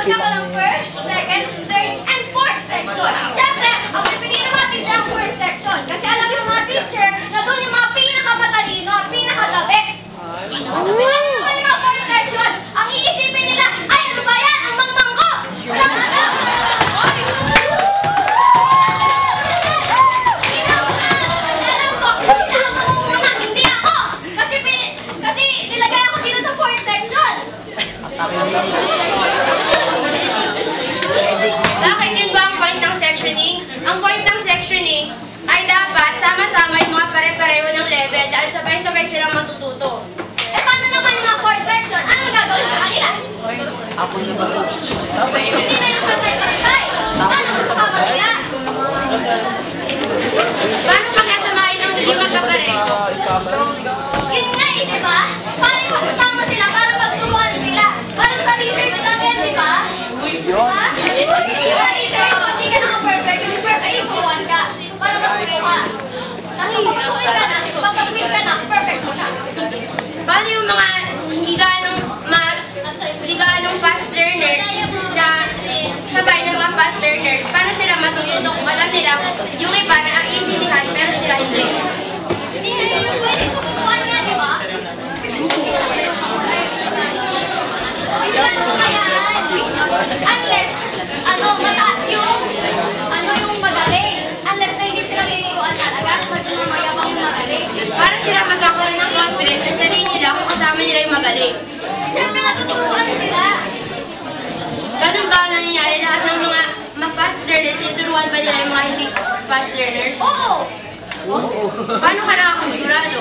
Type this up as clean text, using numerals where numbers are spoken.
magkakalang first, second, third, and fourth section. Siyempre, ang pipiliin ng mga teacher ang fourth section. Kasi alam yung mga teacher na doon yung mga pinakamatalino at pinakagabi. Ano naman yung mga fourth section? Ang iisipin nila, ay ano ba yan? Ang mangmangko! Walang alam! Bakit yun ba ang point ng sectioning? Ang point ng sectioning ay dapat sama-sama yung mga pare-pareho ng level dahil sabay-sabay silang matututo. Eh, paano naman yung mga core section? Anong gagawin sa kanila? Hindi na yung sabay-sabay. Paano magpapagawa nila? Paano magkasamahin ng hindi magkapareho? Yun nga eh, di ba? Paano yung magsasama sila para pagturuan sila? Parang sa research lang yan, di ba? Ha? Hindi ka naka-perfect. Yung perfect, ikuhan ka. Para magturuan. Tapos papatuloy ka na, papatuloy ka na, perfect mo na. Paano yung mga hindi ganong fast learners na sabay ng mga fast learners? Paano sila matututo kung alam nila yung iba na ang intindihan pero sila hindi? Hindi na yung pwede kukuhan nga, di ba? Unless, yung magaling. Unless na hindi sila liliruan talaga, kasi yung mayabang yung magaling. Para sila magkakaroon ng confidence sa sarili nila kung kasama nila yung magaling. Siyempre natuturuan sila. Ganun ba nangyayari lahat ng mga fast learners? Tuturuan ba nila yung mga hindi fast learners? Oo! Paano ka nakakasigurado?